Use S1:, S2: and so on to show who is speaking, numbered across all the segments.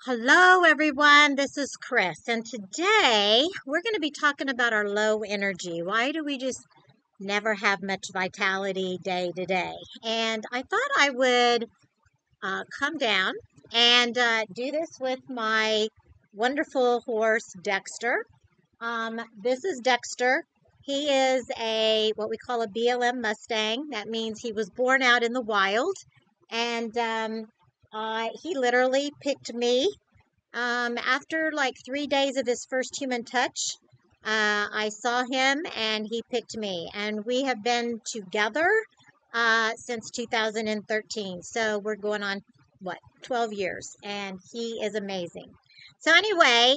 S1: Hello, everyone. This is Chris, and today we're going to be talking about our low energy. Why do we just never have much vitality day to day? And I thought I would come down and do this with my wonderful horse, Dexter. This is Dexter. He is a what we call a BLM Mustang. That means he was born out in the wild, and he literally picked me after like 3 days of his first human touch. I saw him and he picked me, and we have been together since 2013. So we're going on what, 12 years, and he is amazing. So, anyway,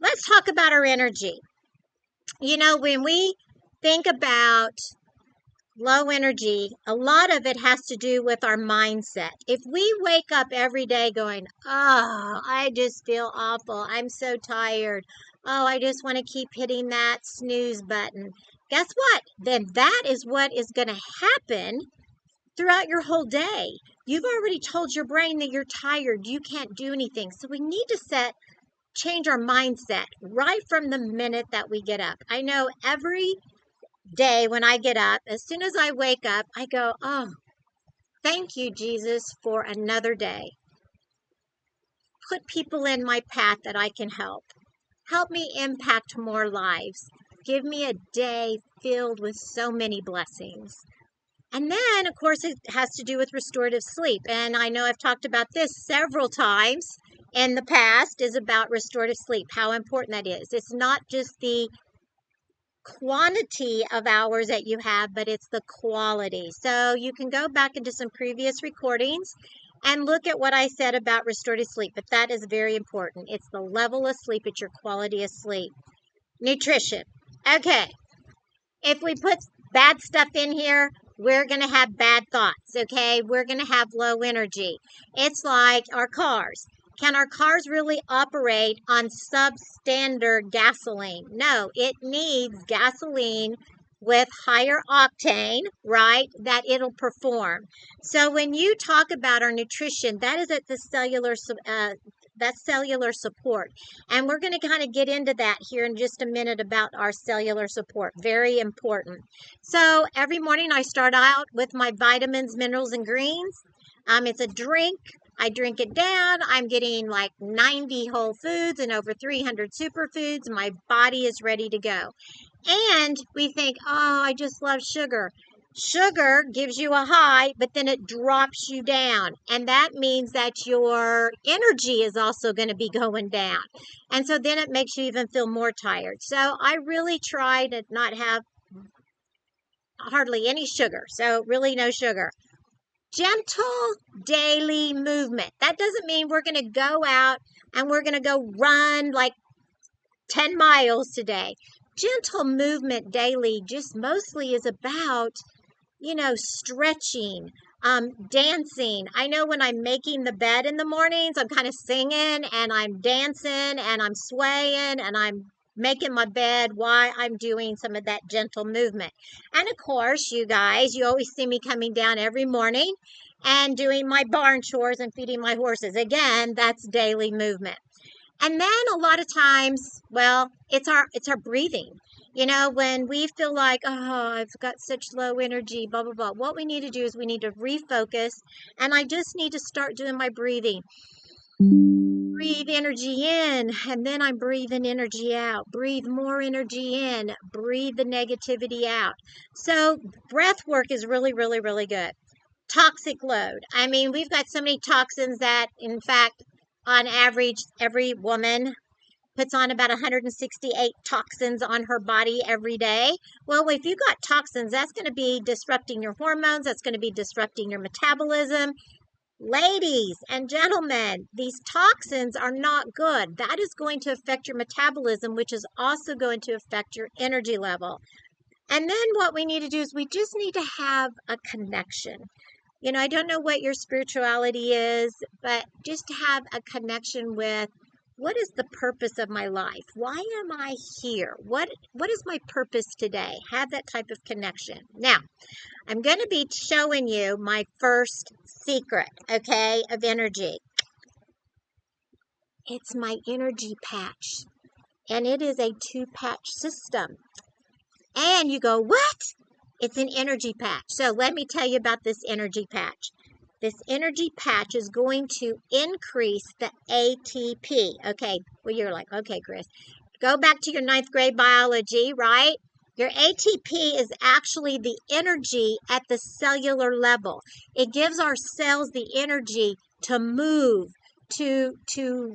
S1: let's talk about our energy. When we think about low energy, a lot of it has to do with our mindset. If we wake up every day going, oh, I just feel awful, I'm so tired, oh, I just want to keep hitting that snooze button, guess what? Then that is what is going to happen throughout your whole day. You've already told your brain that you're tired, you can't do anything. So we need to change our mindset right from the minute that we get up. I know every day when I get up, as soon as I wake up, I go, oh, thank you, Jesus, for another day. Put people in my path that I can help. Help me impact more lives. Give me a day filled with so many blessings. And then, of course, it has to do with restorative sleep. And I know I've talked about this several times in the past, is about restorative sleep, how important that is. It's not just the quantity of hours that you have, but it's the quality. So you can go back into some previous recordings and look at what I said about restorative sleep, but that is very important. It's the level of sleep, it's your quality of sleep. Nutrition. Okay, if we put bad stuff in here, we're going to have bad thoughts, okay? We're going to have low energy. It's like our cars. Can our cars really operate on substandard gasoline? No, it needs gasoline with higher octane, right, that it'll perform. So when you talk about our nutrition, that is at the cellular support. And we're going to kind of get into that here in just a minute about our cellular support. Very important. So every morning I start out with my vitamins, minerals, and greens. It's a drink. I drink it down. I'm getting like 90 whole foods and over 300 superfoods. My body is ready to go. And we think, oh, I just love sugar. Sugar gives you a high, but then it drops you down. And that means that your energy is also going to be going down. And so then it makes you even feel more tired. So I really try to not have hardly any sugar. So really no sugar. Gentle daily movement. That doesn't mean we're going to go out and we're going to go run like 10 miles today. Gentle movement daily just mostly is about, stretching, dancing. I know when I'm making the bed in the mornings, I'm kind of singing and I'm dancing and I'm swaying and I'm making my bed while I'm doing some of that gentle movement. And of course, you guys, you always see me coming down every morning and doing my barn chores and feeding my horses. Again, that's daily movement. And then a lot of times, well, it's our breathing. When we feel like, oh, I've got such low energy, blah, blah, blah. What we need to do is we need to refocus. And I just need to start doing my breathing. Breathe energy in, and then I'm breathing energy out. Breathe more energy in. Breathe the negativity out. So breath work is really, really, really good. Toxic load. I mean, we've got so many toxins that, in fact, on average, every woman puts on about 168 toxins on her body every day. Well, if you've got toxins, that's going to be disrupting your hormones. That's going to be disrupting your metabolism. Ladies and gentlemen, these toxins are not good. That is going to affect your metabolism, which is also going to affect your energy level. And then what we need to do is we just need to have a connection. I don't know what your spirituality is, but just to have a connection with what is the purpose of my life? Why am I here? What is my purpose today? Have that type of connection. Now, I'm going to be showing you my first secret, okay, of energy. It's my energy patch. And it is a 2-patch system. And you go, what? It's an energy patch. So let me tell you about this energy patch. This energy patch is going to increase the ATP. Okay, well, you're like, okay, Chris, go back to your 9th grade biology, right? Your ATP is actually the energy at the cellular level. It gives our cells the energy to move, to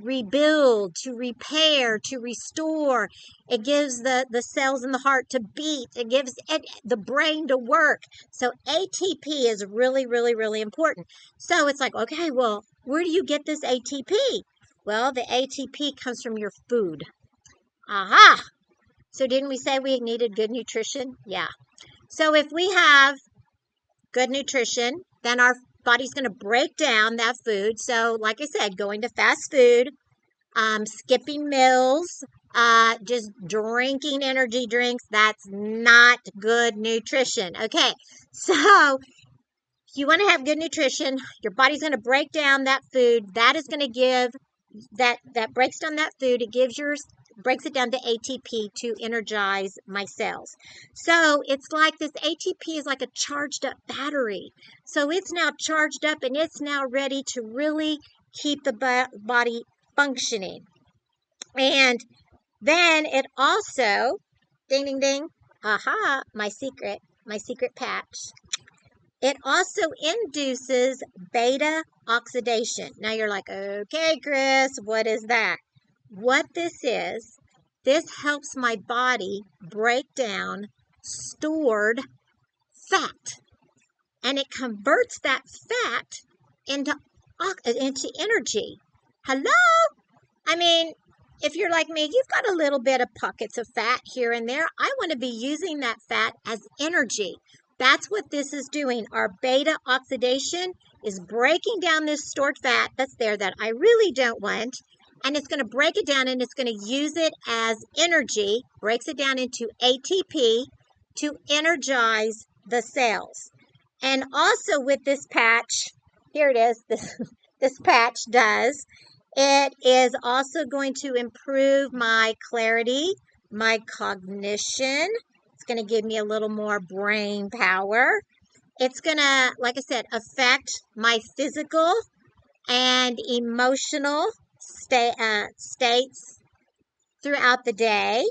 S1: rebuild, to repair, to restore. It gives the cells in the heart to beat. It gives the brain to work. So ATP is really, really, really important. So it's like, okay, well, where do you get this ATP? Well, the ATP comes from your food. Aha! So didn't we say we needed good nutrition? Yeah. So if we have good nutrition, then our body's going to break down that food. So like I said, going to fast food, skipping meals, just drinking energy drinks, that's not good nutrition. Okay, so you want to have good nutrition. Your body's going to break down that food. That is going to give that breaks down that food. It breaks it down to ATP to energize my cells. So it's like this ATP is like a charged up battery. So it's now charged up and it's now ready to really keep the body functioning. And then it also, ding, ding, ding, aha, my secret patch. It also induces beta oxidation. Now you're like, okay, Chris, what is that? What this helps my body break down stored fat. And it converts that fat into energy. Hello? I mean, if you're like me, you've got a little bit of pockets of fat here and there. I want to be using that fat as energy. That's what this is doing. Our beta oxidation is breaking down this stored fat that's there that I really don't want. And it's going to break it down and it's going to use it as energy, breaks it down into ATP to energize the cells. And also with this patch, here it is, this patch does. It is also going to improve my clarity, my cognition. It's going to give me a little more brain power. It's going to, like I said, affect my physical and emotional states throughout the day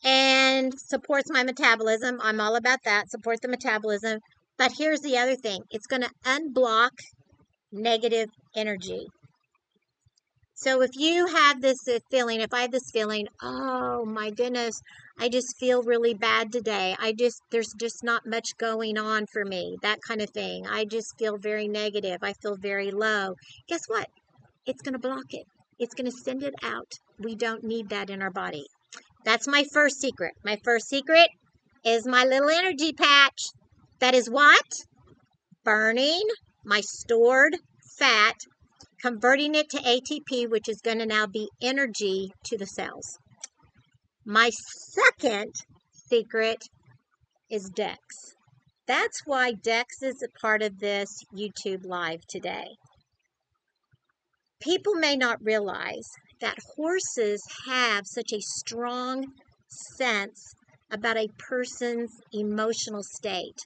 S1: and supports my metabolism. I'm all about that, support the metabolism. But here's the other thing. It's going to unblock negative energy. So if you have this feeling, if I have this feeling, oh my goodness, I just feel really bad today. There's just not much going on for me, that kind of thing. I just feel very negative. I feel very low. Guess what? It's going to block it. It's going to send it out. We don't need that in our body. That's my first secret. My first secret is my little energy patch. That is what? Burning my stored fat, converting it to ATP, which is going to now be energy to the cells. My second secret is Dex. That's why Dex is a part of this YouTube Live today. People may not realize that horses have such a strong sense about a person's emotional state.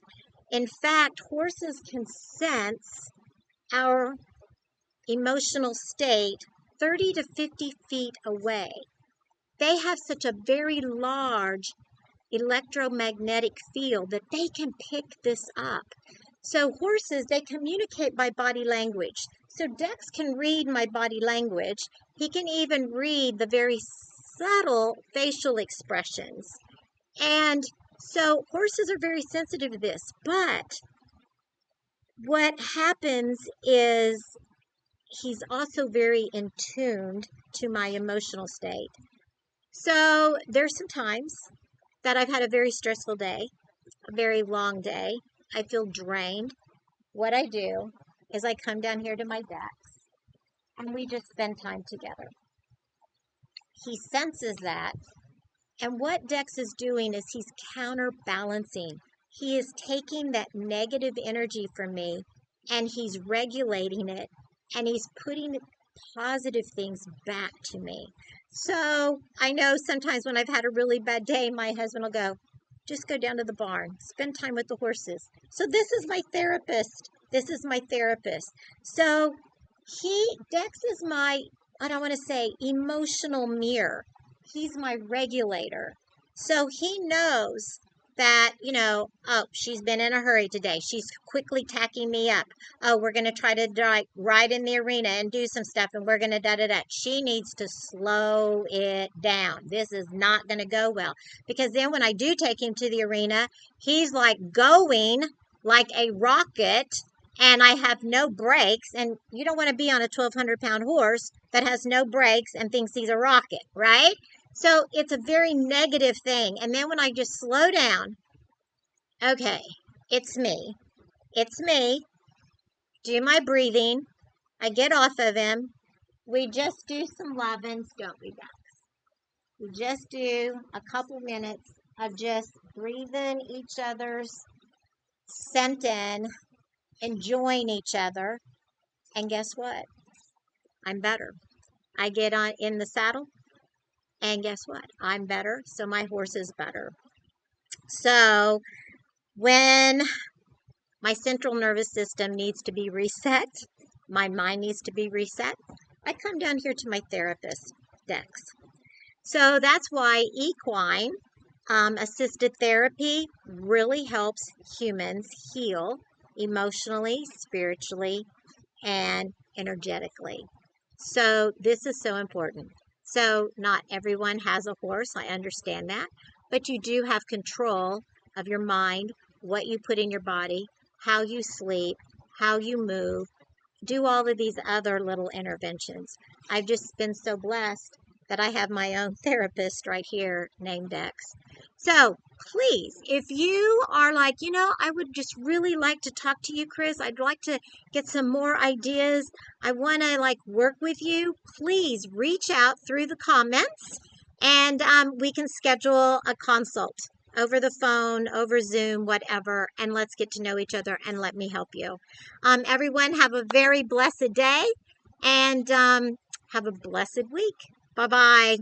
S1: In fact, horses can sense our emotional state 30 to 50 feet away. They have such a very large electromagnetic field that they can pick this up. So horses, they communicate by body language. So Dex can read my body language. He can even read the very subtle facial expressions. And so horses are very sensitive to this. But what happens is he's also very in tune to my emotional state. So there's some times that I've had a very stressful day, a very long day. I feel drained. What I do is I come down here to my Dex and we just spend time together. He senses that. And what Dex is doing is he's counterbalancing. He is taking that negative energy from me and he's regulating it and he's putting positive things back to me. So I know sometimes when I've had a really bad day, my husband will go, just go down to the barn, spend time with the horses. So this is my therapist. This is my therapist. So Dex is my, I don't want to say emotional mirror. He's my regulator. So he knows that, oh, she's been in a hurry today. She's quickly tacking me up. Oh, we're going to try to ride in the arena and do some stuff, and we're going to da-da-da. She needs to slow it down. This is not going to go well. Because then when I do take him to the arena, he's like going like a rocket, and I have no brakes. And you don't want to be on a 1,200-pound horse that has no brakes and thinks he's a rocket, right? So it's a very negative thing. And then when I just slow down, okay, it's me. It's me. Do my breathing. I get off of him. We just do some lovin's, don't we, Ducks? We just do a couple minutes of just breathing each other's scent in, enjoying each other. And guess what? I'm better. I get on in the saddle. And guess what? I'm better, so my horse is better. So when my central nervous system needs to be reset, my mind needs to be reset, I come down here to my therapist, Dex. So that's why equine assisted therapy really helps humans heal emotionally, spiritually, and energetically. So this is so important. So not everyone has a horse, I understand that, but you do have control of your mind, what you put in your body, how you sleep, how you move, do all of these other little interventions. I've just been so blessed that I have my own therapist right here named Dex. So please, if you are like, I would just really like to talk to you, Chris. I'd like to get some more ideas. I want to work with you. Please reach out through the comments, and we can schedule a consult over the phone, over Zoom, whatever, and let's get to know each other and let me help you. Everyone have a very blessed day, and have a blessed week. Bye-bye.